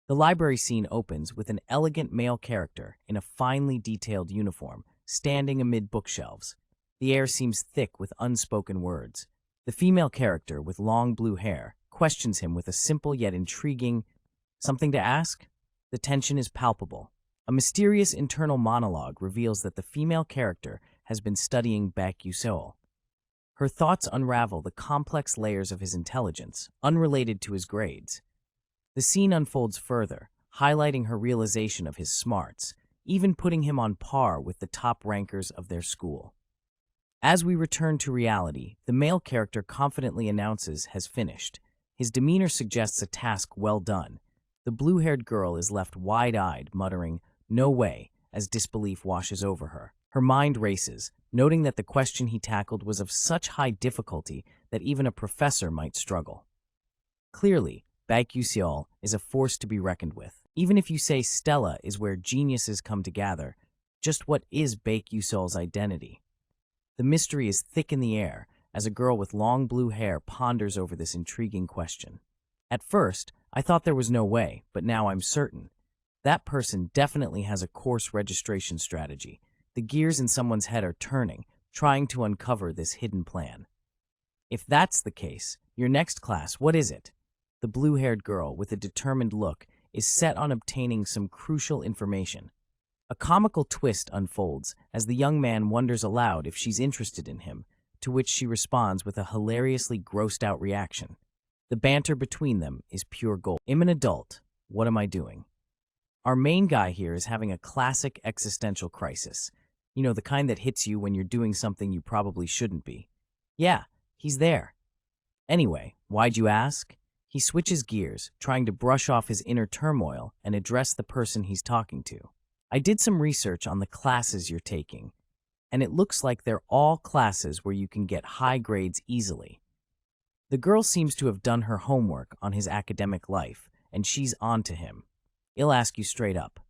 The library scene opens with an elegant male character in a finely detailed uniform, standing amid bookshelves. The air seems thick with unspoken words. The female character, with long blue hair, questions him with a simple yet intriguing, "Something to ask?" The tension is palpable. A mysterious internal monologue reveals that the female character has been studying Baek Yuseol. Her thoughts unravel the complex layers of his intelligence, unrelated to his grades. The scene unfolds further, highlighting her realization of his smarts, even putting him on par with the top rankers of their school. As we return to reality, the male character confidently announces has finished. His demeanor suggests a task well done. The blue-haired girl is left wide-eyed, muttering, "No way," as disbelief washes over her. Her mind races, noting that the question he tackled was of such high difficulty that even a professor might struggle. Clearly, Baek Yuseol is a force to be reckoned with. Even if you say Stella is where geniuses come to gather, just what is Baek Yuseol's identity? The mystery is thick in the air as a girl with long blue hair ponders over this intriguing question. At first, I thought there was no way, but now I'm certain. That person definitely has a course registration strategy. The gears in someone's head are turning, trying to uncover this hidden plan. If that's the case, your next class, what is it? The blue-haired girl, with a determined look, is set on obtaining some crucial information. A comical twist unfolds as the young man wonders aloud if she's interested in him, to which she responds with a hilariously grossed-out reaction. The banter between them is pure gold. I'm an adult. What am I doing? Our main guy here is having a classic existential crisis. You know, the kind that hits you when you're doing something you probably shouldn't be. Yeah, he's there. Anyway, why'd you ask? He switches gears, trying to brush off his inner turmoil and address the person he's talking to. I did some research on the classes you're taking, and it looks like they're all classes where you can get high grades easily. The girl seems to have done her homework on his academic life, and she's on to him. I'll ask you straight up.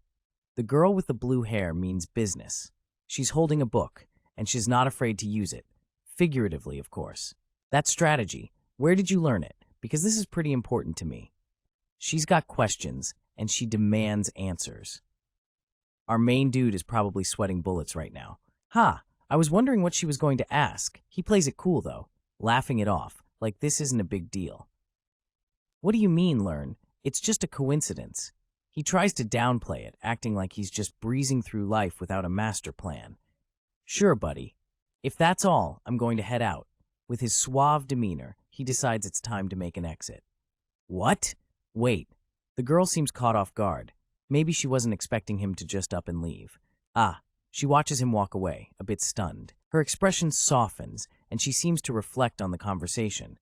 The girl with the blue hair means business. She's holding a book, and she's not afraid to use it. Figuratively, of course. That strategy, where did you learn it? Because this is pretty important to me. She's got questions, and she demands answers. Our main dude is probably sweating bullets right now. I was wondering what she was going to ask. He plays it cool, though, laughing it off, like this isn't a big deal. What do you mean, learn? It's just a coincidence. He tries to downplay it, acting like he's just breezing through life without a master plan. Sure, buddy. If that's all, I'm going to head out. With his suave demeanor, he decides it's time to make an exit. What? Wait. The girl seems caught off guard. Maybe she wasn't expecting him to just up and leave. She watches him walk away, a bit stunned. Her expression softens, and she seems to reflect on the conversation.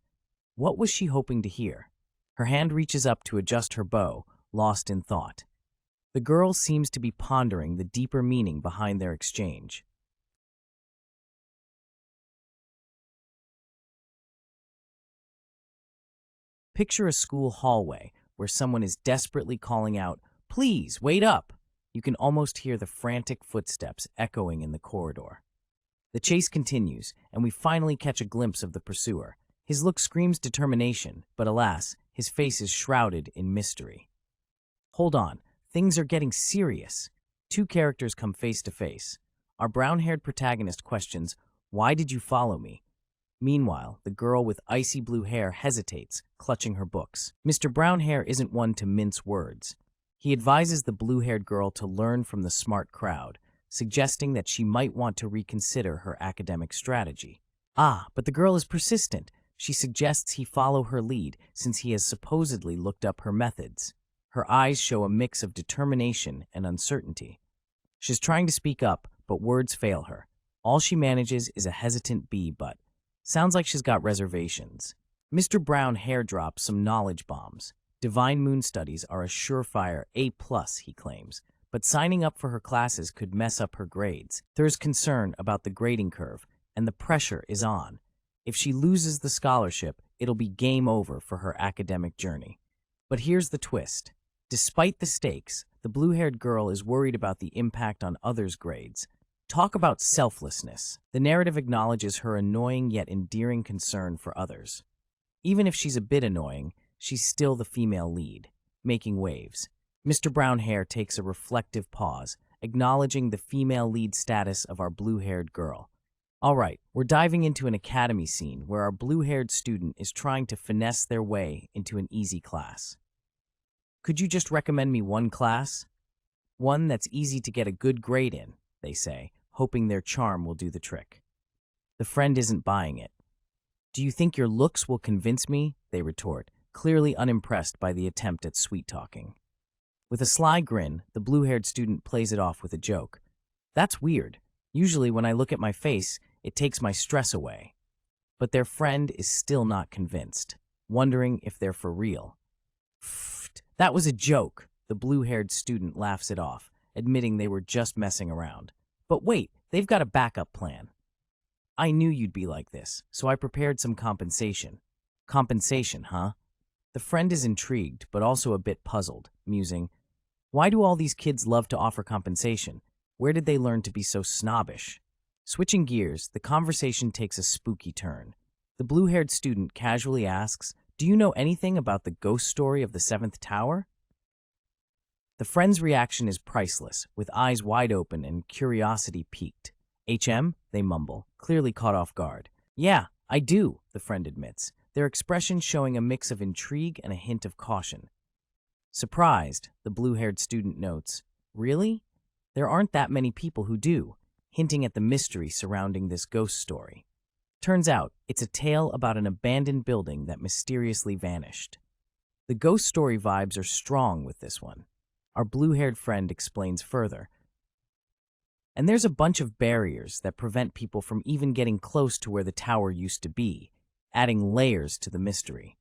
What was she hoping to hear? Her hand reaches up to adjust her bow, lost in thought. The girl seems to be pondering the deeper meaning behind their exchange. Picture a school hallway where someone is desperately calling out, "Please, wait up!" You can almost hear the frantic footsteps echoing in the corridor. The chase continues, and we finally catch a glimpse of the pursuer. His look screams determination, but alas, his face is shrouded in mystery. Hold on, things are getting serious. Two characters come face to face. Our brown-haired protagonist questions, "Why did you follow me?" Meanwhile, the girl with icy blue hair hesitates, clutching her books. Mr. Brownhair isn't one to mince words. He advises the blue-haired girl to learn from the smart crowd, suggesting that she might want to reconsider her academic strategy. But the girl is persistent. She suggests he follow her lead since he has supposedly looked up her methods. Her eyes show a mix of determination and uncertainty. She's trying to speak up, but words fail her. All she manages is a hesitant but. Sounds like she's got reservations. Mr. Brown hair drops some knowledge bombs. Divine Moon studies are a surefire A+, he claims, but signing up for her classes could mess up her grades. There's concern about the grading curve, and the pressure is on. If she loses the scholarship, it'll be game over for her academic journey. But here's the twist. Despite the stakes, the blue-haired girl is worried about the impact on others' grades. Talk about selflessness. The narrative acknowledges her annoying yet endearing concern for others. Even if she's a bit annoying, she's still the female lead, making waves. Mr. Brownhair takes a reflective pause, acknowledging the female lead status of our blue-haired girl. All right, we're diving into an academy scene where our blue-haired student is trying to finesse their way into an easy class. Could you just recommend me one class? One that's easy to get a good grade in, they say, hoping their charm will do the trick. The friend isn't buying it. Do you think your looks will convince me? They retort, clearly unimpressed by the attempt at sweet-talking. With a sly grin, the blue-haired student plays it off with a joke. That's weird. Usually when I look at my face, it takes my stress away. But their friend is still not convinced, wondering if they're for real. Pfft, that was a joke. The blue-haired student laughs it off, admitting they were just messing around. But wait, they've got a backup plan. I knew you'd be like this, so I prepared some compensation. Compensation, huh? The friend is intrigued, but also a bit puzzled, musing, why do all these kids love to offer compensation? Where did they learn to be so snobbish? Switching gears, the conversation takes a spooky turn. The blue-haired student casually asks, do you know anything about the ghost story of the Seventh Tower? The friend's reaction is priceless, with eyes wide open and curiosity piqued. HM? They mumble, clearly caught off guard. Yeah, I do, the friend admits, their expression showing a mix of intrigue and a hint of caution. Surprised, the blue-haired student notes, really? There aren't that many people who do, hinting at the mystery surrounding this ghost story. Turns out, it's a tale about an abandoned building that mysteriously vanished. The ghost story vibes are strong with this one. Our blue-haired friend explains further. And there's a bunch of barriers that prevent people from even getting close to where the tower used to be, adding layers to the mystery.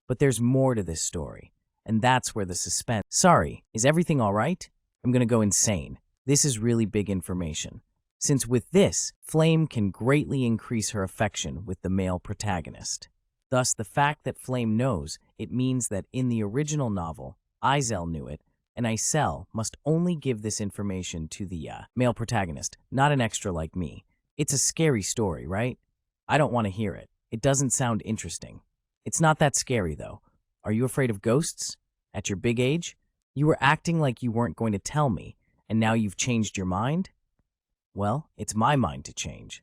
But there's more to this story, and that's where the suspense... Sorry, is everything all right? I'm gonna go insane. This is really big information. Since with this, Flame can greatly increase her affection with the male protagonist. Thus, the fact that Flame knows, it means that in the original novel, Izel knew it, and Isel must only give this information to the male protagonist, not an extra like me. It's a scary story, right? I don't want to hear it. It doesn't sound interesting. It's not that scary, though. Are you afraid of ghosts? At your big age? You were acting like you weren't going to tell me, and now you've changed your mind? Well, it's my mind to change.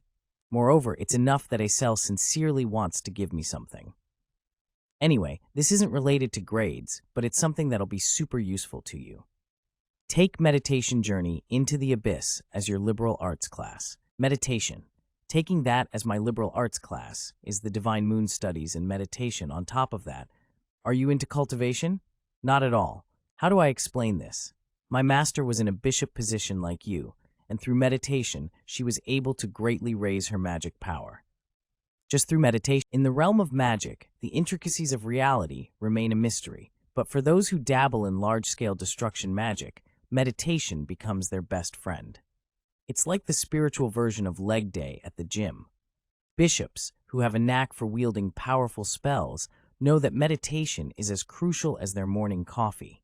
Moreover, it's enough that Isel sincerely wants to give me something. Anyway, this isn't related to grades, but it's something that'll be super useful to you. Take Meditation Journey into the Abyss as your liberal arts class. Meditation. Taking that as my liberal arts class is the Divine Moon Studies and meditation on top of that. Are you into cultivation? Not at all. How do I explain this? My master was in a bishop position like you, and through meditation, she was able to greatly raise her magic power. Just through meditation. In the realm of magic, the intricacies of reality remain a mystery, but for those who dabble in large-scale destruction magic, meditation becomes their best friend. It's like the spiritual version of leg day at the gym. Bishops, who have a knack for wielding powerful spells, know that meditation is as crucial as their morning coffee.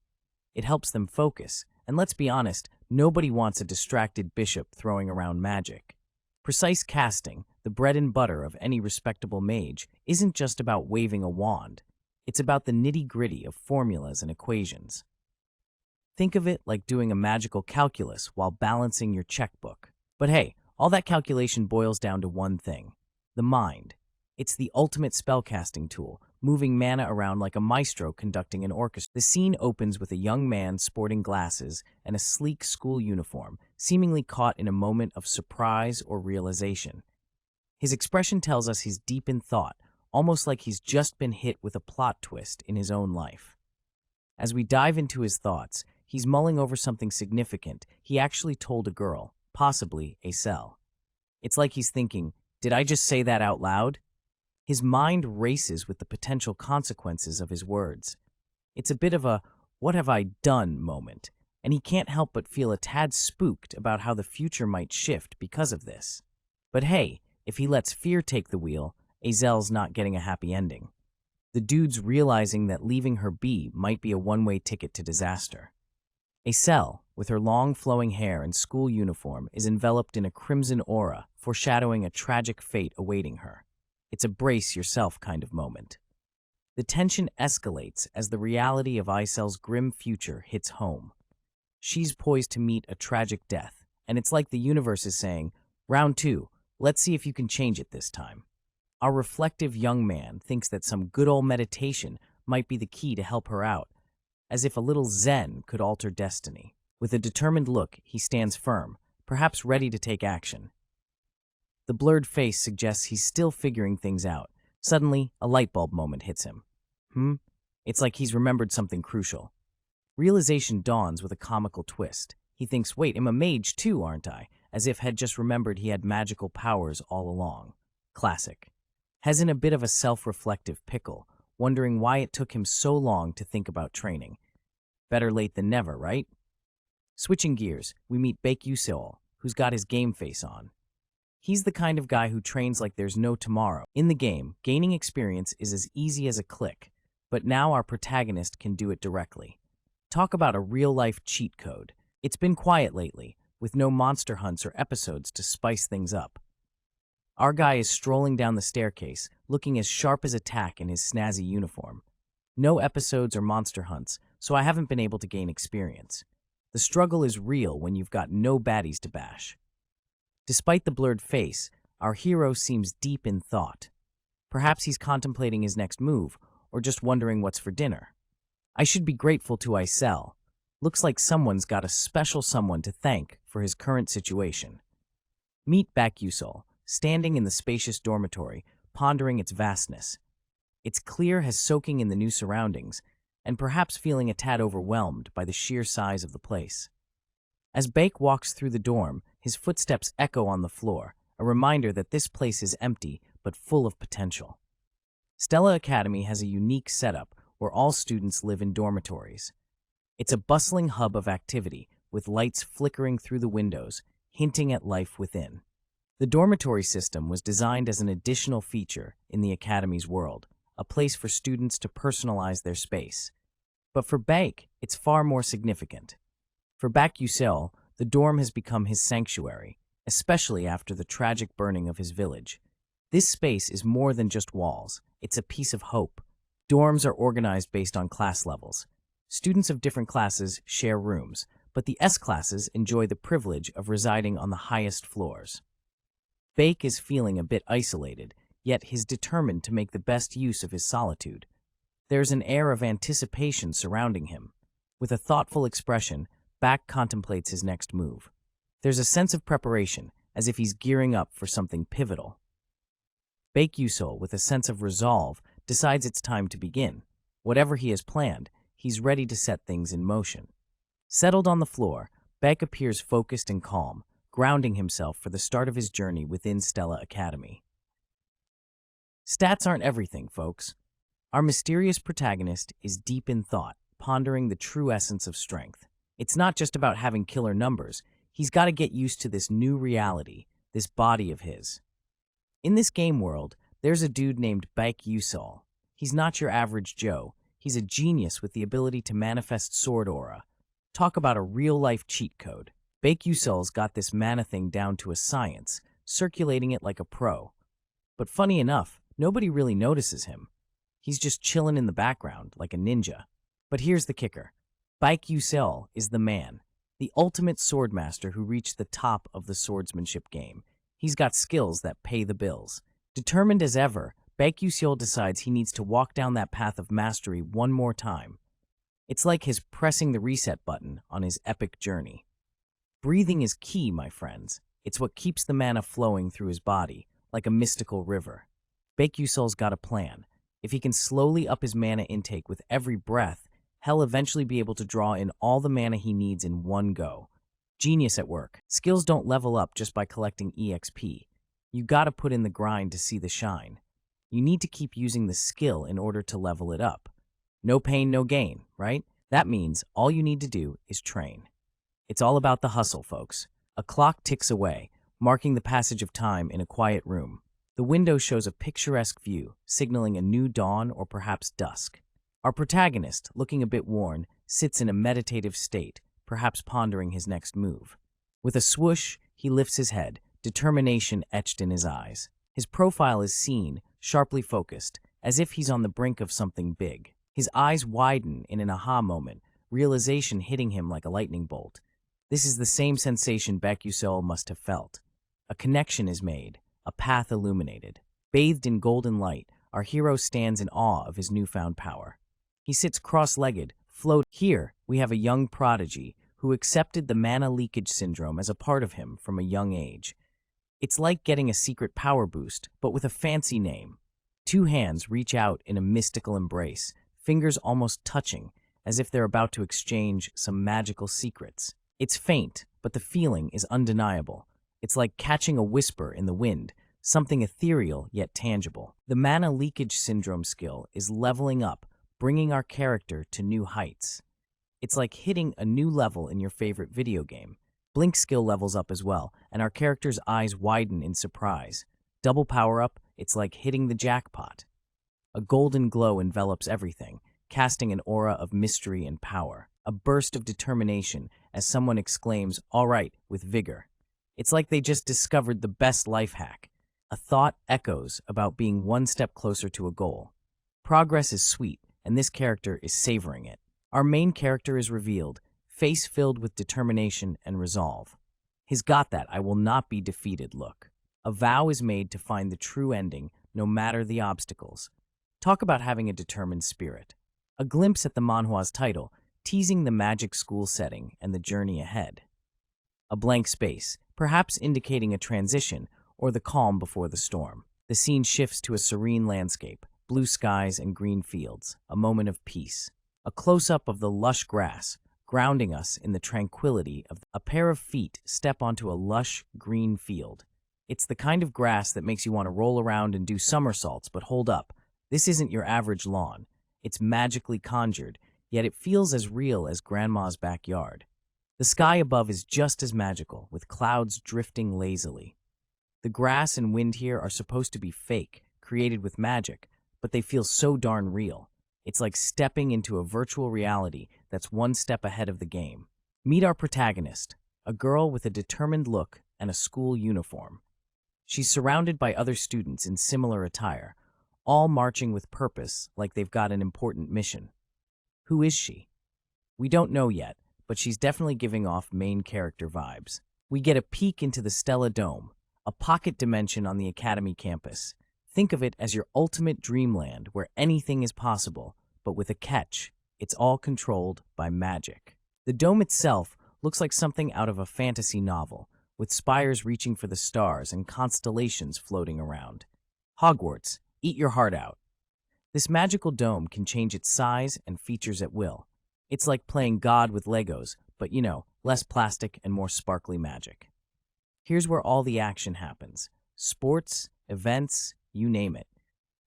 It helps them focus, and let's be honest, nobody wants a distracted bishop throwing around magic. Precise casting, the bread and butter of any respectable mage, isn't just about waving a wand. It's about the nitty-gritty of formulas and equations. Think of it like doing a magical calculus while balancing your checkbook. But hey, all that calculation boils down to one thing: the mind. It's the ultimate spellcasting tool, moving mana around like a maestro conducting an orchestra. The scene opens with a young man sporting glasses and a sleek school uniform, seemingly caught in a moment of surprise or realization. His expression tells us he's deep in thought, almost like he's just been hit with a plot twist in his own life. As we dive into his thoughts, he's mulling over something significant he actually told a girl, possibly Acel. It's like he's thinking, did I just say that out loud? His mind races with the potential consequences of his words. It's a bit of a what have I done moment, and he can't help but feel a tad spooked about how the future might shift because of this. But hey, if he lets fear take the wheel, Azel's not getting a happy ending. The dude's realizing that leaving her be might be a one-way ticket to disaster. Acel, with her long flowing hair and school uniform, is enveloped in a crimson aura, foreshadowing a tragic fate awaiting her. It's a brace-yourself kind of moment. The tension escalates as the reality of Icel's grim future hits home. She's poised to meet a tragic death, and it's like the universe is saying, "Round 2, let's see if you can change it this time." Our reflective young man thinks that some good old meditation might be the key to help her out, as if a little zen could alter destiny. With a determined look, he stands firm, perhaps ready to take action. The blurred face suggests he's still figuring things out. Suddenly, a light bulb moment hits him. It's like he's remembered something crucial. Realization dawns with a comical twist. He thinks, wait, I'm a mage too, aren't I? As if had just remembered he had magical powers all along. Classic. Has in a bit of a self-reflective pickle, wondering why it took him so long to think about training. Better late than never, right? Switching gears, we meet Baek Yuseol, who's got his game face on. He's the kind of guy who trains like there's no tomorrow. In the game, gaining experience is as easy as a click, but now our protagonist can do it directly. Talk about a real-life cheat code. It's been quiet lately, with no monster hunts or episodes to spice things up. Our guy is strolling down the staircase, looking as sharp as a tack in his snazzy uniform. No episodes or monster hunts, so I haven't been able to gain experience. The struggle is real when you've got no baddies to bash. Despite the blurred face, our hero seems deep in thought. Perhaps he's contemplating his next move, or just wondering what's for dinner. I should be grateful to Icel. Looks like someone's got a special someone to thank for his current situation. Meet Baek Yuseol, standing in the spacious dormitory, pondering its vastness. It's clear as soaking in the new surroundings, and perhaps feeling a tad overwhelmed by the sheer size of the place. As Baek walks through the dorm, his footsteps echo on the floor, a reminder that this place is empty but full of potential. Stella Academy has a unique setup where all students live in dormitories. It's a bustling hub of activity, with lights flickering through the windows, hinting at life within. The dormitory system was designed as an additional feature in the Academy's world, a place for students to personalize their space. But for Baek, it's far more significant. For Baek Yuseol, the dorm has become his sanctuary, especially after the tragic burning of his village. This space is more than just walls, it's a piece of hope. Dorms are organized based on class levels. Students of different classes share rooms, but the S classes enjoy the privilege of residing on the highest floors. Baek is feeling a bit isolated, yet he's determined to make the best use of his solitude. There's an air of anticipation surrounding him. With a thoughtful expression, Baek contemplates his next move. There's a sense of preparation, as if he's gearing up for something pivotal. Baek Yuseol, with a sense of resolve, decides it's time to begin. Whatever he has planned, he's ready to set things in motion. Settled on the floor, Baek appears focused and calm, grounding himself for the start of his journey within Stella Academy. Stats aren't everything, folks. Our mysterious protagonist is deep in thought, pondering the true essence of strength. It's not just about having killer numbers. He's got to get used to this new reality, this body of his. In this game world, there's a dude named Baek Yuseol. He's not your average Joe. He's a genius with the ability to manifest sword aura. Talk about a real-life cheat code. Baek Yuseol's got this mana thing down to a science, circulating it like a pro. But funny enough, nobody really notices him. He's just chilling in the background, like a ninja. But here's the kicker. Baek Yuseol is the man, the ultimate swordmaster who reached the top of the swordsmanship game. He's got skills that pay the bills. Determined as ever, Baek Yuseol decides he needs to walk down that path of mastery one more time. It's like his pressing the reset button on his epic journey. Breathing is key, my friends. It's what keeps the mana flowing through his body, like a mystical river. Baek Yuseol's got a plan. If he can slowly up his mana intake with every breath, he'll eventually be able to draw in all the mana he needs in one go. Genius at work. Skills don't level up just by collecting EXP. You gotta put in the grind to see the shine. You need to keep using the skill in order to level it up. No pain, no gain, right? That means all you need to do is train. It's all about the hustle, folks. A clock ticks away, marking the passage of time in a quiet room. The window shows a picturesque view, signaling a new dawn or perhaps dusk. Our protagonist, looking a bit worn, sits in a meditative state, perhaps pondering his next move. With a swoosh, he lifts his head, determination etched in his eyes. His profile is seen, sharply focused, as if he's on the brink of something big. His eyes widen in an aha moment, realization hitting him like a lightning bolt. This is the same sensation Baek must have felt. A connection is made, a path illuminated. Bathed in golden light, our hero stands in awe of his newfound power. He sits cross-legged, floating. Here, we have a young prodigy who accepted the mana leakage syndrome as a part of him from a young age. It's like getting a secret power boost, but with a fancy name. Two hands reach out in a mystical embrace, fingers almost touching, as if they're about to exchange some magical secrets. It's faint, but the feeling is undeniable. It's like catching a whisper in the wind, something ethereal yet tangible. The mana leakage syndrome skill is leveling up, bringing our character to new heights. It's like hitting a new level in your favorite video game. Blink skill levels up as well, and our character's eyes widen in surprise. Double power up, it's like hitting the jackpot. A golden glow envelops everything, casting an aura of mystery and power. A burst of determination as someone exclaims, "All right," with vigor. It's like they just discovered the best life hack. A thought echoes about being one step closer to a goal. Progress is sweet, and this character is savoring it. Our main character is revealed, face filled with determination and resolve. He's got that "I will not be defeated" look. A vow is made to find the true ending, no matter the obstacles. Talk about having a determined spirit. A glimpse at the manhwa's title, teasing the magic school setting and the journey ahead. A blank space, perhaps indicating a transition or the calm before the storm. The scene shifts to a serene landscape, blue skies and green fields, a moment of peace. A close-up of the lush grass, grounding us in the tranquility of a pair of feet step onto a lush green field. It's the kind of grass that makes you want to roll around and do somersaults, but hold up. This isn't your average lawn. It's magically conjured, yet it feels as real as grandma's backyard. The sky above is just as magical, with clouds drifting lazily. The grass and wind here are supposed to be fake, created with magic, but they feel so darn real. It's like stepping into a virtual reality that's one step ahead of the game. Meet our protagonist, a girl with a determined look and a school uniform. She's surrounded by other students in similar attire, all marching with purpose like they've got an important mission. Who is she? We don't know yet, but she's definitely giving off main character vibes. We get a peek into the Stella Dome, a pocket dimension on the Academy campus. Think of it as your ultimate dreamland where anything is possible, but with a catch. It's all controlled by magic. The dome itself looks like something out of a fantasy novel, with spires reaching for the stars and constellations floating around. Hogwarts, eat your heart out. This magical dome can change its size and features at will. It's like playing God with Legos, but less plastic and more sparkly magic. Here's where all the action happens. Sports, events, you name it.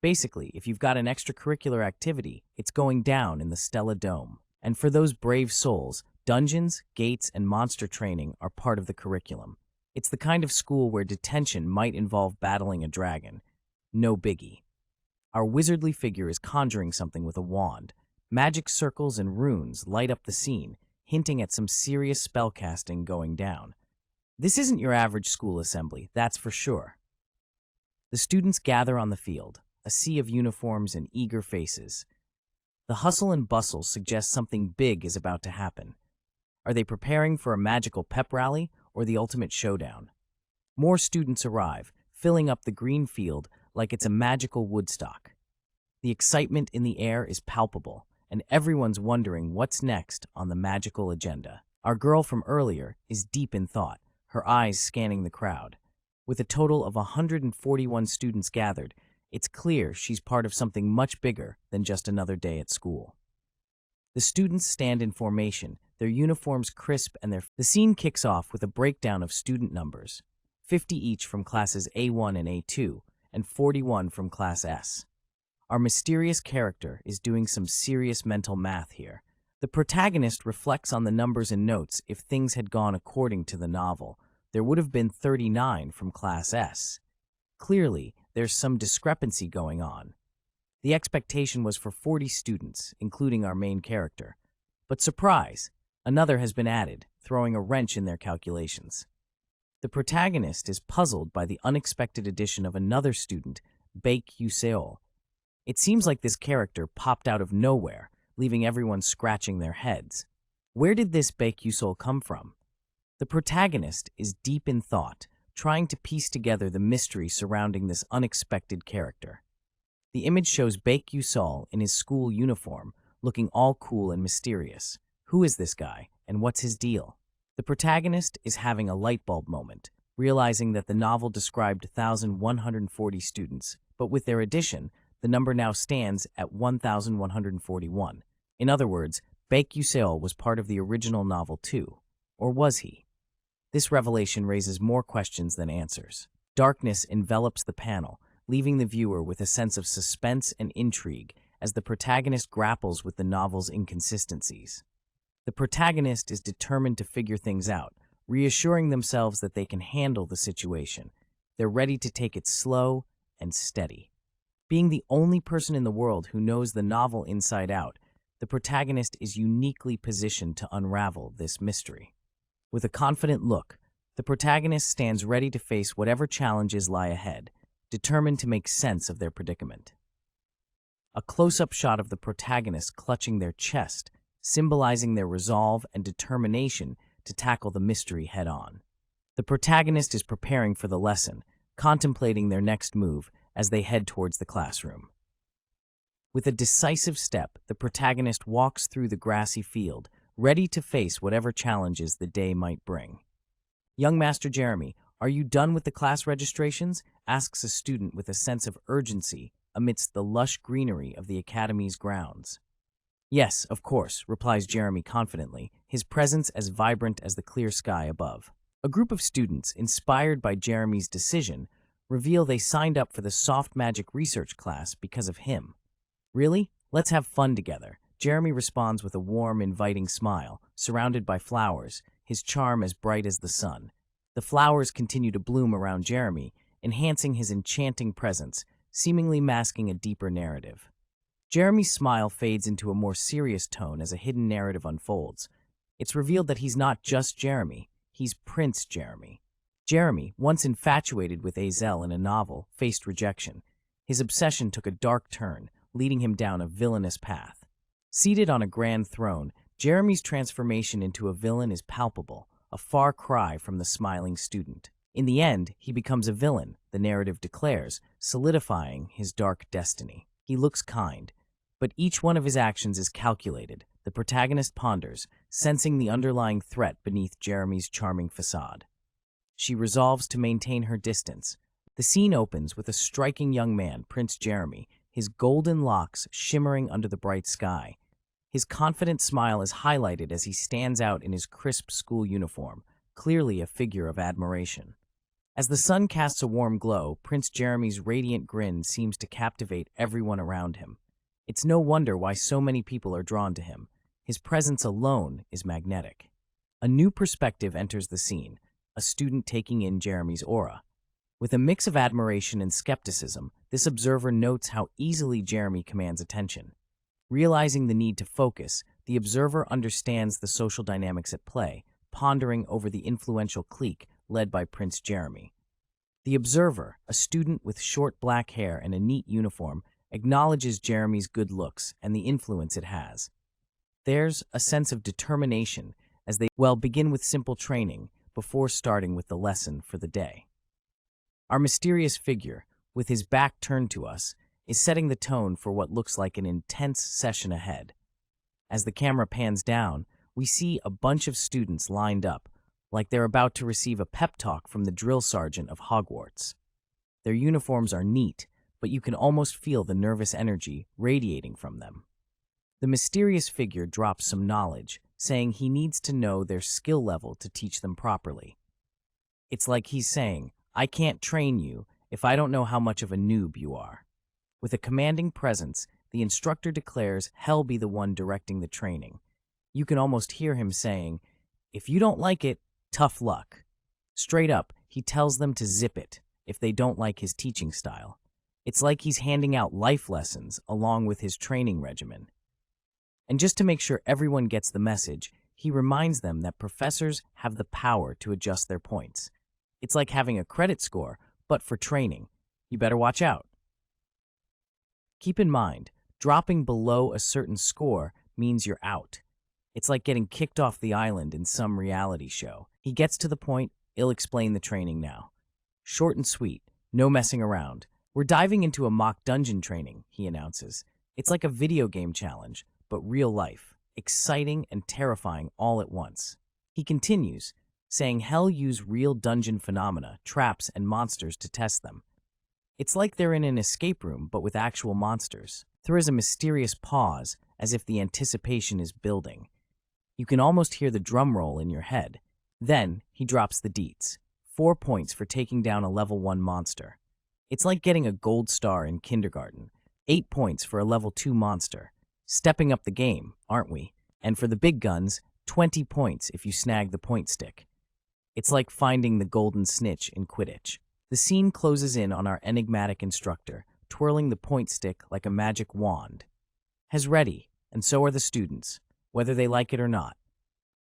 Basically, if you've got an extracurricular activity, it's going down in the Stella Dome. And for those brave souls, dungeons, gates, and monster training are part of the curriculum. It's the kind of school where detention might involve battling a dragon. No biggie. Our wizardly figure is conjuring something with a wand. Magic circles and runes light up the scene, hinting at some serious spellcasting going down. This isn't your average school assembly, that's for sure. The students gather on the field, a sea of uniforms and eager faces. The hustle and bustle suggests something big is about to happen. Are they preparing for a magical pep rally or the ultimate showdown? More students arrive, filling up the green field like it's a magical Woodstock. The excitement in the air is palpable, and everyone's wondering what's next on the magical agenda. Our girl from earlier is deep in thought, her eyes scanning the crowd. With a total of 141 students gathered, it's clear she's part of something much bigger than just another day at school. The students stand in formation, their uniforms crisp and the scene kicks off with a breakdown of student numbers, 50 each from classes A1 and A2, and 41 from Class S. Our mysterious character is doing some serious mental math here. The protagonist reflects on the numbers and notes. If things had gone according to the novel, there would have been 39 from Class S. Clearly, there's some discrepancy going on. The expectation was for 40 students, including our main character. But surprise, another has been added, throwing a wrench in their calculations. The protagonist is puzzled by the unexpected addition of another student, Baek Yuseol. It seems like this character popped out of nowhere, leaving everyone scratching their heads. Where did this Baekhyusol come from? The protagonist is deep in thought, trying to piece together the mystery surrounding this unexpected character. The image shows Baekhyusol in his school uniform, looking all cool and mysterious. Who is this guy, and what's his deal? The protagonist is having a light bulb moment, realizing that the novel described 1,140 students, but with their addition, the number now stands at 1,141. In other words, Baekhyusol was part of the original novel too. Or was he? This revelation raises more questions than answers. Darkness envelops the panel, leaving the viewer with a sense of suspense and intrigue as the protagonist grapples with the novel's inconsistencies. The protagonist is determined to figure things out, reassuring themselves that they can handle the situation. They're ready to take it slow and steady. Being the only person in the world who knows the novel inside out, the protagonist is uniquely positioned to unravel this mystery. With a confident look, the protagonist stands ready to face whatever challenges lie ahead, determined to make sense of their predicament. A close-up shot of the protagonist clutching their chest, symbolizing their resolve and determination to tackle the mystery head-on. The protagonist is preparing for the lesson, contemplating their next move as they head towards the classroom. With a decisive step, the protagonist walks through the grassy field, ready to face whatever challenges the day might bring. "Young Master Jeremy, are you done with the class registrations?" asks a student with a sense of urgency amidst the lush greenery of the academy's grounds. "Yes, of course," replies Jeremy confidently, his presence as vibrant as the clear sky above. A group of students, inspired by Jeremy's decision, reveal they signed up for the soft magic research class because of him. "Really? Let's have fun together." Jeremy responds with a warm, inviting smile, surrounded by flowers, his charm as bright as the sun. The flowers continue to bloom around Jeremy, enhancing his enchanting presence, seemingly masking a deeper narrative. Jeremy's smile fades into a more serious tone as a hidden narrative unfolds. It's revealed that he's not just Jeremy, he's Prince Jeremy. Jeremy, once infatuated with Azel in a novel, faced rejection. His obsession took a dark turn, leading him down a villainous path. Seated on a grand throne, Jeremy's transformation into a villain is palpable, a far cry from the smiling student. In the end, he becomes a villain, the narrative declares, solidifying his dark destiny. He looks kind, but each one of his actions is calculated. The protagonist ponders, sensing the underlying threat beneath Jeremy's charming facade. She resolves to maintain her distance. The scene opens with a striking young man, Prince Jeremy, his golden locks shimmering under the bright sky. His confident smile is highlighted as he stands out in his crisp school uniform, clearly a figure of admiration. As the sun casts a warm glow, Prince Jeremy's radiant grin seems to captivate everyone around him. It's no wonder why so many people are drawn to him. His presence alone is magnetic. A new perspective enters the scene, a student taking in Jeremy's aura. With a mix of admiration and skepticism, this observer notes how easily Jeremy commands attention. Realizing the need to focus, the observer understands the social dynamics at play, pondering over the influential clique led by Prince Jeremy. The observer, a student with short black hair and a neat uniform, acknowledges Jeremy's good looks and the influence it has. There's a sense of determination as they begin with simple training before starting with the lesson for the day. Our mysterious figure, with his back turned to us, is setting the tone for what looks like an intense session ahead. As the camera pans down, we see a bunch of students lined up, like they're about to receive a pep talk from the drill sergeant of Hogwarts. Their uniforms are neat, but you can almost feel the nervous energy radiating from them. The mysterious figure drops some knowledge, saying he needs to know their skill level to teach them properly. It's like he's saying, "I can't train you if I don't know how much of a noob you are." With a commanding presence, the instructor declares he'll be the one directing the training. You can almost hear him saying, "If you don't like it, tough luck." Straight up, he tells them to zip it if they don't like his teaching style. It's like he's handing out life lessons along with his training regimen. And just to make sure everyone gets the message, he reminds them that professors have the power to adjust their points. It's like having a credit score, but for training. You better watch out. Keep in mind, dropping below a certain score means you're out. It's like getting kicked off the island in some reality show. He gets to the point, he'll explain the training now. Short and sweet, no messing around. We're diving into a mock dungeon training, he announces. It's like a video game challenge, but real life, exciting and terrifying all at once. He continues, saying hell use real dungeon phenomena, traps, and monsters to test them. It's like they're in an escape room, but with actual monsters. There is a mysterious pause, as if the anticipation is building. You can almost hear the drum roll in your head. Then, he drops the deets. 4 points for taking down a level 1 monster. It's like getting a gold star in kindergarten. 8 points for a level 2 monster. Stepping up the game, aren't we? And for the big guns, 20 points if you snag the point stick. It's like finding the golden snitch in Quidditch. The scene closes in on our enigmatic instructor, twirling the point stick like a magic wand. Has ready, and so are the students, whether they like it or not.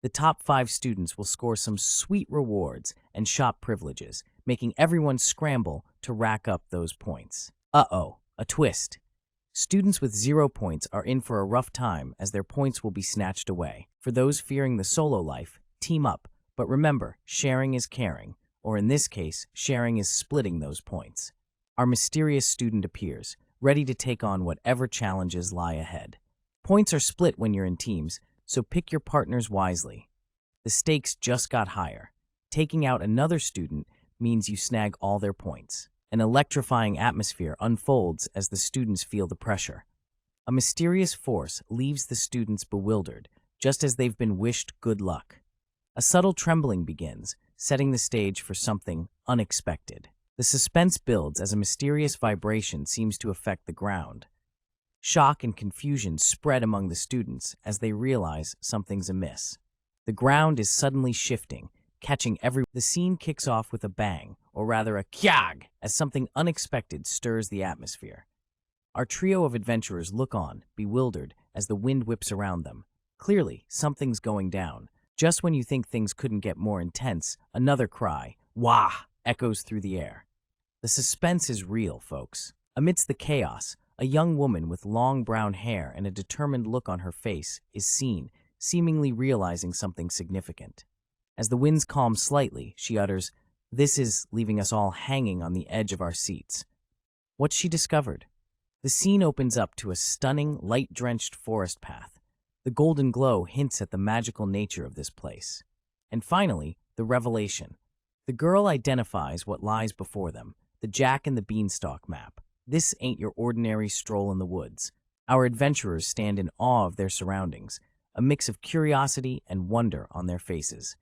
The top 5 students will score some sweet rewards and shop privileges, making everyone scramble to rack up those points. Uh-oh, a twist. Students with 0 points are in for a rough time as their points will be snatched away. For those fearing the solo life, team up. But remember, sharing is caring, or in this case, sharing is splitting those points. Our mysterious student appears, ready to take on whatever challenges lie ahead. Points are split when you're in teams, so pick your partners wisely. The stakes just got higher. Taking out another student means you snag all their points. An electrifying atmosphere unfolds as the students feel the pressure. A mysterious force leaves the students bewildered, just as they've been wished good luck. A subtle trembling begins, setting the stage for something unexpected. The suspense builds as a mysterious vibration seems to affect the ground. Shock and confusion spread among the students as they realize something's amiss. The ground is suddenly shifting, catching The scene kicks off with a bang, or rather a kyag, as something unexpected stirs the atmosphere. Our trio of adventurers look on, bewildered, as the wind whips around them. Clearly, something's going down. Just when you think things couldn't get more intense, another cry, wah, echoes through the air. The suspense is real, folks. Amidst the chaos, a young woman with long brown hair and a determined look on her face is seen, seemingly realizing something significant. As the winds calm slightly, she utters, "This is," leaving us all hanging on the edge of our seats. What's she discovered? The scene opens up to a stunning, light-drenched forest path. The golden glow hints at the magical nature of this place. And finally, the revelation. The girl identifies what lies before them, the Jack and the Beanstalk map. This ain't your ordinary stroll in the woods. Our adventurers stand in awe of their surroundings, a mix of curiosity and wonder on their faces.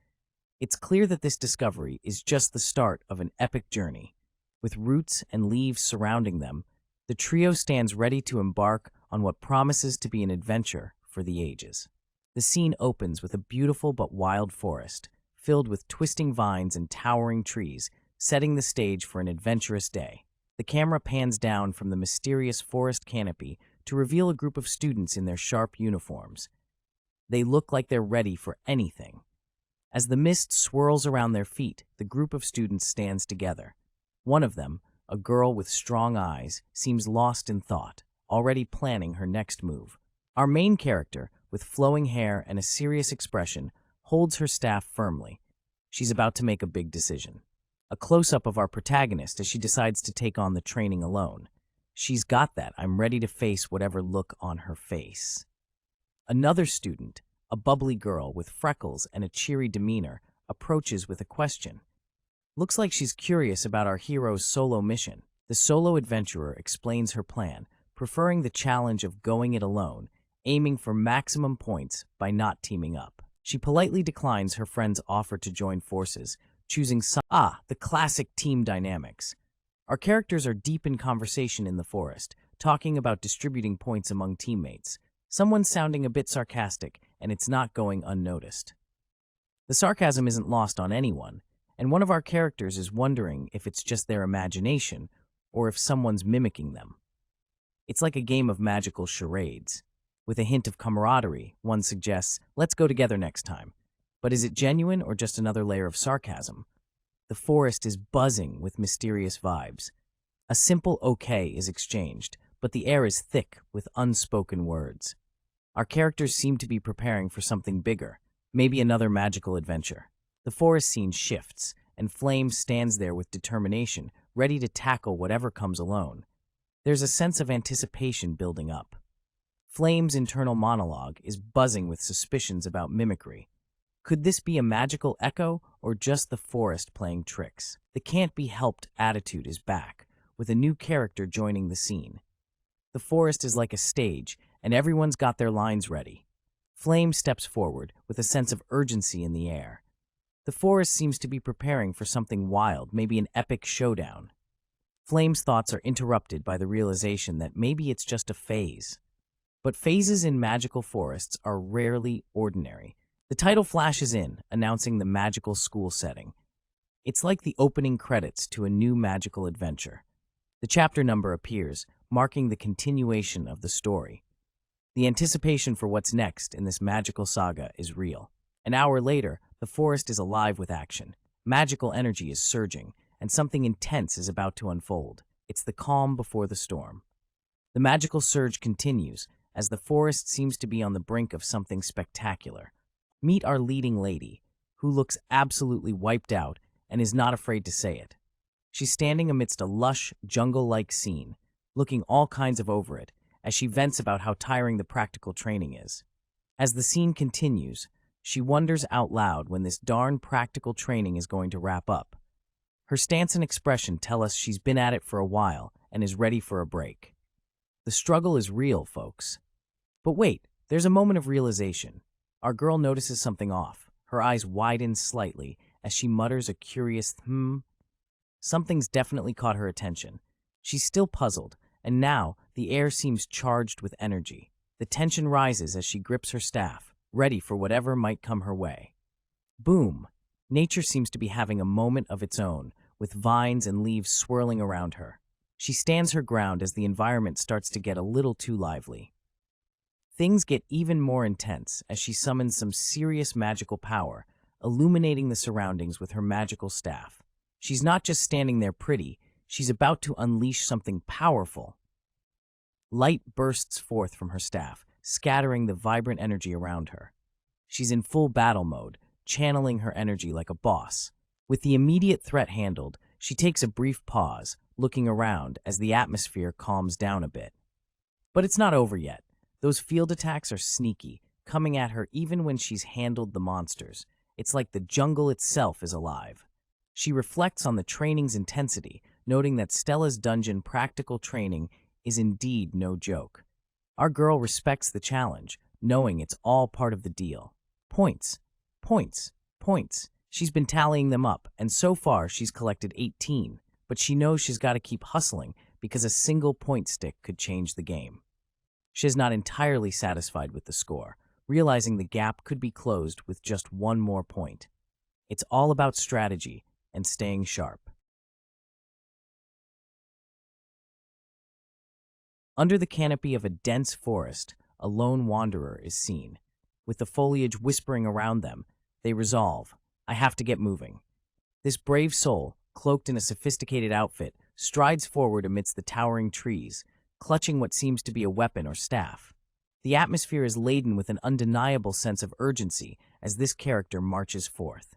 It's clear that this discovery is just the start of an epic journey. With roots and leaves surrounding them, the trio stands ready to embark on what promises to be an adventure for the ages. The scene opens with a beautiful but wild forest, filled with twisting vines and towering trees, setting the stage for an adventurous day. The camera pans down from the mysterious forest canopy to reveal a group of students in their sharp uniforms. They look like they're ready for anything. As the mist swirls around their feet, the group of students stands together. One of them, a girl with strong eyes, seems lost in thought, already planning her next move. Our main character, with flowing hair and a serious expression, holds her staff firmly. She's about to make a big decision. A close-up of our protagonist as she decides to take on the training alone. She's got that "I'm ready to face whatever" look on her face. Another student, a bubbly girl with freckles and a cheery demeanor, approaches with a question. Looks like she's curious about our hero's solo mission. The solo adventurer explains her plan, preferring the challenge of going it alone, aiming for maximum points by not teaming up. She politely declines her friend's offer to join forces, choosing the classic team dynamics. Our characters are deep in conversation in the forest, talking about distributing points among teammates. Someone's sounding a bit sarcastic, and it's not going unnoticed. The sarcasm isn't lost on anyone, and one of our characters is wondering if it's just their imagination or if someone's mimicking them. It's like a game of magical charades. With a hint of camaraderie, one suggests, "Let's go together next time." But is it genuine or just another layer of sarcasm? The forest is buzzing with mysterious vibes. A simple "okay" is exchanged, but but the air is thick with unspoken words. Our characters seem to be preparing for something bigger, maybe another magical adventure. The forest scene shifts, and Flame stands there with determination, ready to tackle whatever comes alone. There's a sense of anticipation building up. Flame's internal monologue is buzzing with suspicions about mimicry. Could this be a magical echo or just the forest playing tricks? The can't-be-helped attitude is back, with a new character joining the scene. The forest is like a stage, and everyone's got their lines ready. Flame steps forward with a sense of urgency in the air. The forest seems to be preparing for something wild, maybe an epic showdown. Flame's thoughts are interrupted by the realization that maybe it's just a phase. But phases in magical forests are rarely ordinary. The title flashes in, announcing the magical school setting. It's like the opening credits to a new magical adventure. The chapter number appears, marking the continuation of the story. The anticipation for what's next in this magical saga is real. An hour later, the forest is alive with action. Magical energy is surging, and something intense is about to unfold. It's the calm before the storm. The magical surge continues, as the forest seems to be on the brink of something spectacular. Meet our leading lady, who looks absolutely wiped out and is not afraid to say it. She's standing amidst a lush, jungle-like scene, looking all kinds of over it, as she vents about how tiring the practical training is. As the scene continues, she wonders out loud when this darn practical training is going to wrap up. Her stance and expression tell us she's been at it for a while and is ready for a break. The struggle is real, folks. But wait, there's a moment of realization. Our girl notices something off. Her eyes widen slightly as she mutters a curious Something's definitely caught her attention. She's still puzzled, and now the air seems charged with energy. The tension rises as she grips her staff, ready for whatever might come her way. Boom! Nature seems to be having a moment of its own, with vines and leaves swirling around her. She stands her ground as the environment starts to get a little too lively. Things get even more intense as she summons some serious magical power, illuminating the surroundings with her magical staff. She's not just standing there pretty, she's about to unleash something powerful. Light bursts forth from her staff, scattering the vibrant energy around her. She's in full battle mode, channeling her energy like a boss. With the immediate threat handled, she takes a brief pause, looking around as the atmosphere calms down a bit. But it's not over yet. Those field attacks are sneaky, coming at her even when she's handled the monsters. It's like the jungle itself is alive. She reflects on the training's intensity, noting that Stella's dungeon practical training is indeed no joke. Our girl respects the challenge, knowing it's all part of the deal. Points, points, points. She's been tallying them up, and so far she's collected 18, but she knows she's got to keep hustling because a single point stick could change the game. She's not entirely satisfied with the score, realizing the gap could be closed with just one more point. It's all about strategy and staying sharp. Under the canopy of a dense forest, a lone wanderer is seen. With the foliage whispering around them, they resolve, I have to get moving. This brave soul, cloaked in a sophisticated outfit, strides forward amidst the towering trees, clutching what seems to be a weapon or staff. The atmosphere is laden with an undeniable sense of urgency as this character marches forth.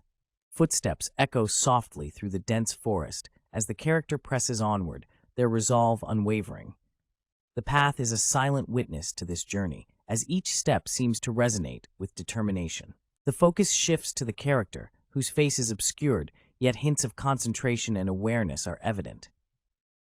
Footsteps echo softly through the dense forest as the character presses onward, their resolve unwavering. The path is a silent witness to this journey, as each step seems to resonate with determination. The focus shifts to the character, whose face is obscured, yet hints of concentration and awareness are evident.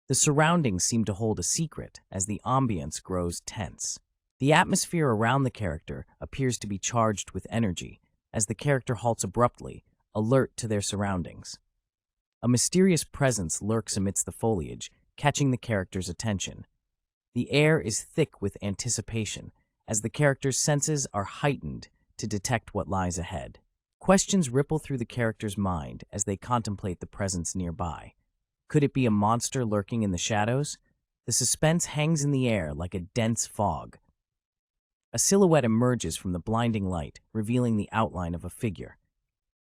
The surroundings seem to hold a secret as the ambience grows tense. The atmosphere around the character appears to be charged with energy, as the character halts abruptly, alert to their surroundings. A mysterious presence lurks amidst the foliage, catching the character's attention. The air is thick with anticipation, as the character's senses are heightened to detect what lies ahead. Questions ripple through the character's mind as they contemplate the presence nearby. Could it be a monster lurking in the shadows? The suspense hangs in the air like a dense fog. A silhouette emerges from the blinding light, revealing the outline of a figure.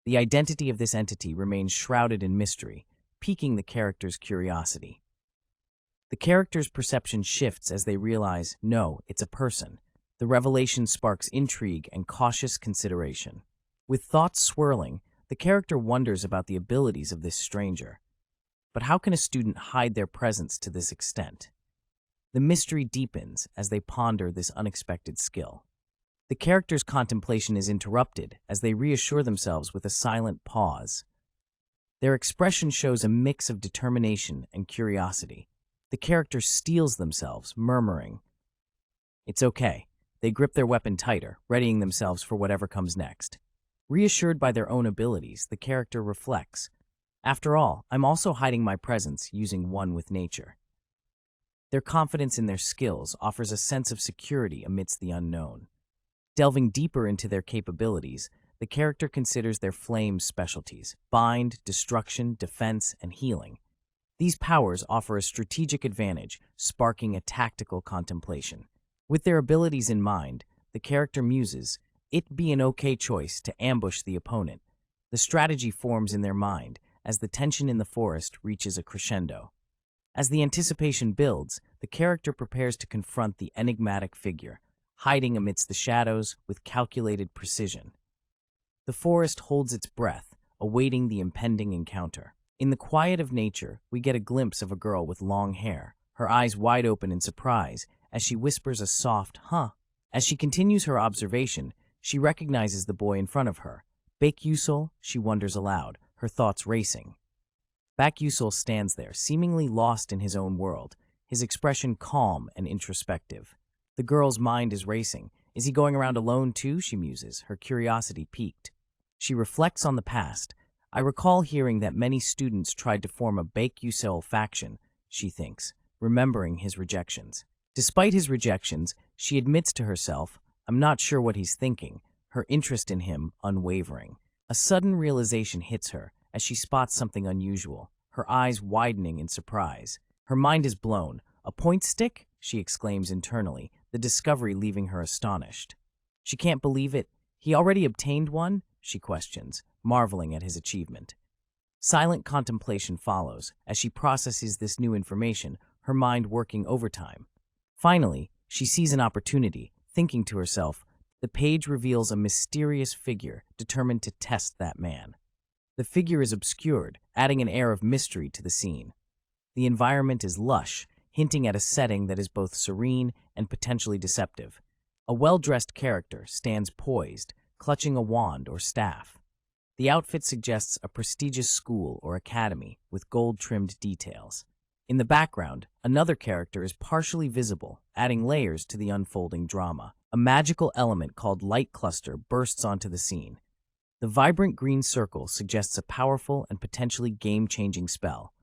The identity of this entity remains shrouded in mystery, piquing the character's curiosity. The character's perception shifts as they realize, no, it's a person. The revelation sparks intrigue and cautious consideration. With thoughts swirling, the character wonders about the abilities of this stranger. But how can a student hide their presence to this extent? The mystery deepens as they ponder this unexpected skill. The character's contemplation is interrupted as they reassure themselves with a silent pause. Their expression shows a mix of determination and curiosity. The character steels themselves, murmuring, "It's okay." They grip their weapon tighter, readying themselves for whatever comes next. Reassured by their own abilities, the character reflects, "After all, I'm also hiding my presence using one with nature." Their confidence in their skills offers a sense of security amidst the unknown. Delving deeper into their capabilities, the character considers their flame specialties: bind, destruction, defense, and healing. These powers offer a strategic advantage, sparking a tactical contemplation. With their abilities in mind, the character muses, "It'd be an okay choice to ambush the opponent." The strategy forms in their mind as the tension in the forest reaches a crescendo. As the anticipation builds, the character prepares to confront the enigmatic figure, hiding amidst the shadows with calculated precision. The forest holds its breath, awaiting the impending encounter. In the quiet of nature, we get a glimpse of a girl with long hair, her eyes wide open in surprise as she whispers a soft, "Huh." As she continues her observation, she recognizes the boy in front of her. Baek-Yusul, she wonders aloud, her thoughts racing. Baek-Yusul stands there, seemingly lost in his own world, his expression calm and introspective. The girl's mind is racing. Is he going around alone too, she muses, her curiosity piqued. She reflects on the past. I recall hearing that many students tried to form a Baek-Yusul faction, she thinks, remembering his rejections. Despite his rejections, she admits to herself, I'm not sure what he's thinking, her interest in him unwavering. A sudden realization hits her as she spots something unusual, her eyes widening in surprise. Her mind is blown. A point stick? She exclaims internally, the discovery leaving her astonished. She can't believe it. He already obtained one? She questions, marveling at his achievement. Silent contemplation follows as she processes this new information, her mind working overtime. Finally, she sees an opportunity, thinking to herself, the page reveals a mysterious figure determined to test that man. The figure is obscured, adding an air of mystery to the scene. The environment is lush, hinting at a setting that is both serene and potentially deceptive. A well-dressed character stands poised, clutching a wand or staff. The outfit suggests a prestigious school or academy with gold-trimmed details. In the background, another character is partially visible, adding layers to the unfolding drama. A magical element called light cluster bursts onto the scene. The vibrant green circle suggests a powerful and potentially game-changing spell.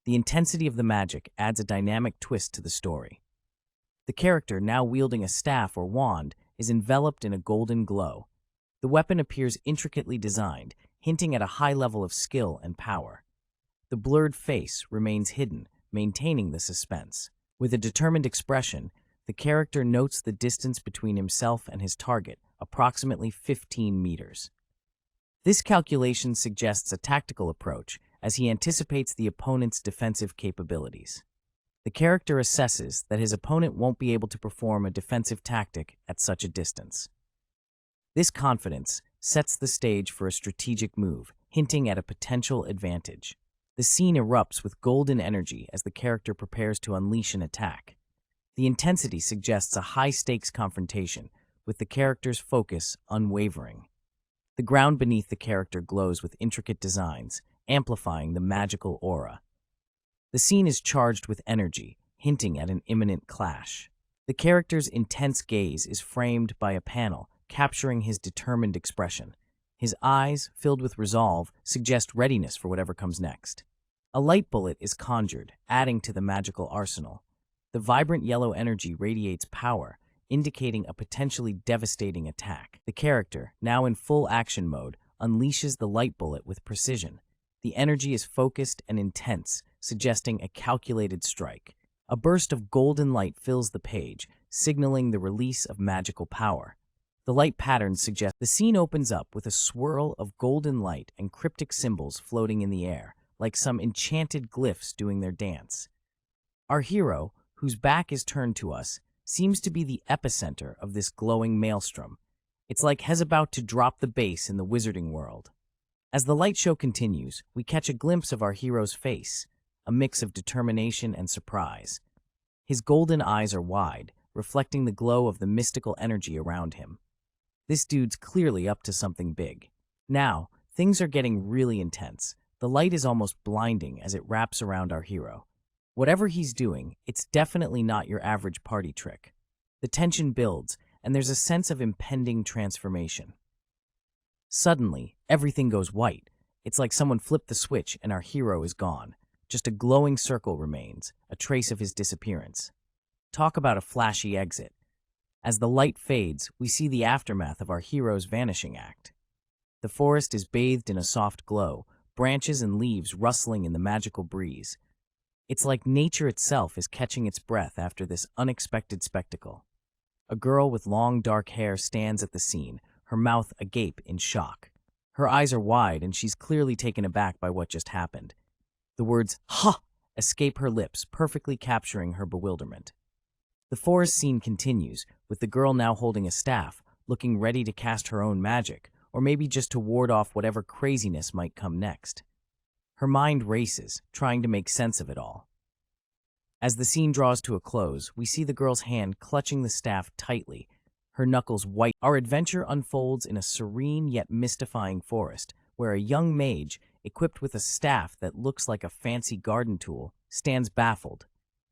The intensity of the magic adds a dynamic twist to the story. The character, now wielding a staff or wand, is enveloped in a golden glow. The weapon appears intricately designed, hinting at a high level of skill and power. The blurred face remains hidden, maintaining the suspense. With a determined expression, the character notes the distance between himself and his target, approximately 15 meters. This calculation suggests a tactical approach, as he anticipates the opponent's defensive capabilities. The character assesses that his opponent won't be able to perform a defensive tactic at such a distance. This confidence sets the stage for a strategic move, hinting at a potential advantage. The scene erupts with golden energy as the character prepares to unleash an attack. The intensity suggests a high-stakes confrontation, with the character's focus unwavering. The ground beneath the character glows with intricate designs, amplifying the magical aura. The scene is charged with energy, hinting at an imminent clash. The character's intense gaze is framed by a panel, capturing his determined expression. His eyes, filled with resolve, suggest readiness for whatever comes next. A light bullet is conjured, adding to the magical arsenal. The vibrant yellow energy radiates power, indicating a potentially devastating attack. The character, now in full action mode, unleashes the light bullet with precision. The energy is focused and intense, suggesting a calculated strike. A burst of golden light fills the page, signaling the release of magical power. The light patterns suggest the scene opens up with a swirl of golden light and cryptic symbols floating in the air, like some enchanted glyphs doing their dance. Our hero, whose back is turned to us, seems to be the epicenter of this glowing maelstrom. It's like he's about to drop the base in the wizarding world. As the light show continues, we catch a glimpse of our hero's face, a mix of determination and surprise. His golden eyes are wide, reflecting the glow of the mystical energy around him. This dude's clearly up to something big. Now, things are getting really intense. The light is almost blinding as it wraps around our hero. Whatever he's doing, it's definitely not your average party trick. The tension builds, and there's a sense of impending transformation. Suddenly, everything goes white. It's like someone flipped the switch and our hero is gone. Just a glowing circle remains, a trace of his disappearance. Talk about a flashy exit. As the light fades, we see the aftermath of our hero's vanishing act. The forest is bathed in a soft glow, branches and leaves rustling in the magical breeze. It's like nature itself is catching its breath after this unexpected spectacle. A girl with long dark hair stands at the scene, her mouth agape in shock. Her eyes are wide and she's clearly taken aback by what just happened. The words, "Ha!" escape her lips, perfectly capturing her bewilderment. The forest scene continues, with the girl now holding a staff, looking ready to cast her own magic, or maybe just to ward off whatever craziness might come next. Her mind races, trying to make sense of it all. As the scene draws to a close, we see the girl's hand clutching the staff tightly, her knuckles white. Our adventure unfolds in a serene yet mystifying forest, where a young mage, equipped with a staff that looks like a fancy garden tool, stands baffled.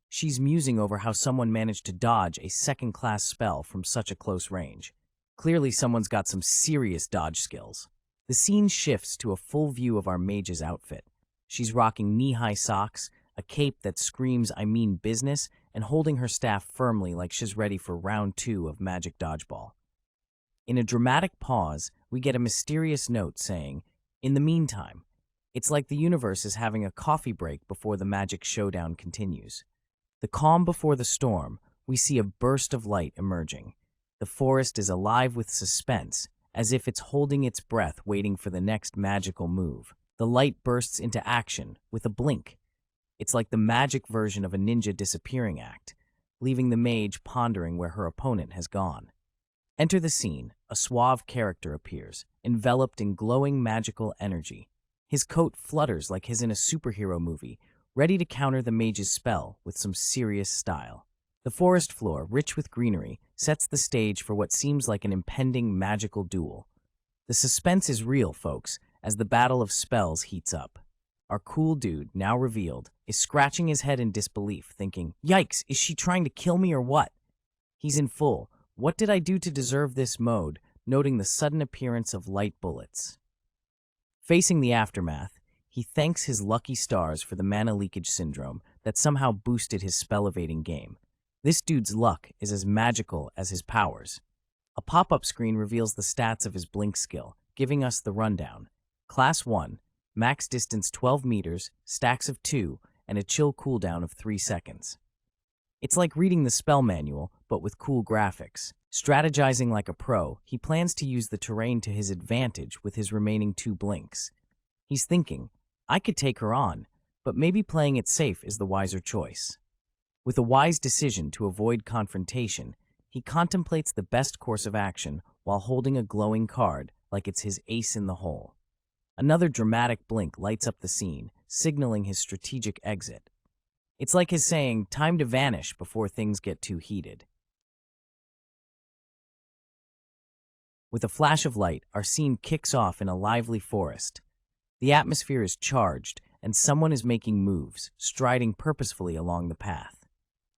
She's musing over how someone managed to dodge a second-class spell from such a close range. Clearly, someone's got some serious dodge skills. The scene shifts to a full view of our mage's outfit. She's rocking knee-high socks, a cape that screams "I mean business," and holding her staff firmly like she's ready for round 2 of Magic Dodgeball. In a dramatic pause, we get a mysterious note saying, "In the meantime." It's like the universe is having a coffee break before the magic showdown continues. The calm before the storm, we see a burst of light emerging. The forest is alive with suspense, as if it's holding its breath waiting for the next magical move. The light bursts into action with a blink. It's like the magic version of a ninja disappearing act, leaving the mage pondering where her opponent has gone. Enter the scene, a suave character appears, enveloped in glowing magical energy. His coat flutters like he's in a superhero movie, ready to counter the mage's spell with some serious style. The forest floor, rich with greenery, sets the stage for what seems like an impending magical duel. The suspense is real, folks, as the battle of spells heats up. Our cool dude, now revealed, is scratching his head in disbelief, thinking, "Yikes, is she trying to kill me or what?" He's in full, "What did I do to deserve this?" mode, noting the sudden appearance of light bullets. Facing the aftermath, he thanks his lucky stars for the mana leakage syndrome that somehow boosted his spell-evading game. This dude's luck is as magical as his powers. A pop-up screen reveals the stats of his blink skill, giving us the rundown. Class 1, max distance 12 meters, stacks of 2, and a chill cooldown of 3 seconds. It's like reading the spell manual, but with cool graphics. Strategizing like a pro, he plans to use the terrain to his advantage with his remaining 2 blinks. He's thinking, "I could take her on, but maybe playing it safe is the wiser choice." With a wise decision to avoid confrontation, he contemplates the best course of action while holding a glowing card like it's his ace in the hole. Another dramatic blink lights up the scene, signaling his strategic exit. It's like his saying, "Time to vanish before things get too heated." With a flash of light, our scene kicks off in a lively forest. The atmosphere is charged, and someone is making moves, striding purposefully along the path.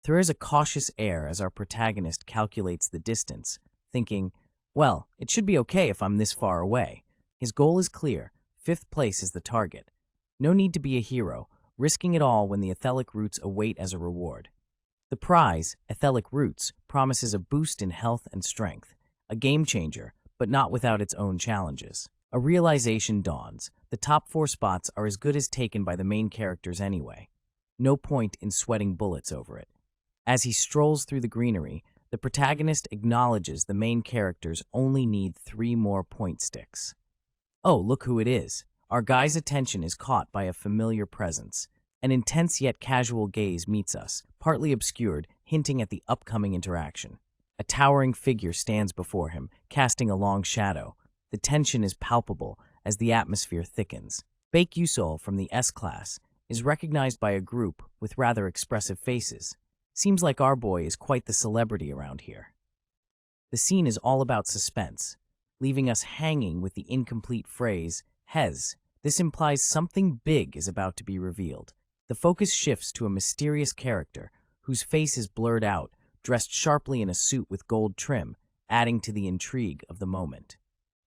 There is a cautious air as our protagonist calculates the distance, thinking, "Well, it should be okay if I'm this far away." His goal is clear. 5th place is the target. No need to be a hero, risking it all when the etheric roots await as a reward. The prize, etheric roots, promises a boost in health and strength, a game changer, but not without its own challenges. A realization dawns. The top 4 spots are as good as taken by the main characters anyway. No point in sweating bullets over it. As he strolls through the greenery, the protagonist acknowledges the main characters only need 3 more point sticks. Oh, look who it is. Our guy's attention is caught by a familiar presence. An intense yet casual gaze meets us, partly obscured, hinting at the upcoming interaction. A towering figure stands before him, casting a long shadow. The tension is palpable as the atmosphere thickens. Baek Yusol from the S-Class is recognized by a group with rather expressive faces. Seems like our boy is quite the celebrity around here. The scene is all about suspense, leaving us hanging with the incomplete phrase, Hez. This implies something big is about to be revealed. The focus shifts to a mysterious character whose face is blurred out, dressed sharply in a suit with gold trim, adding to the intrigue of the moment.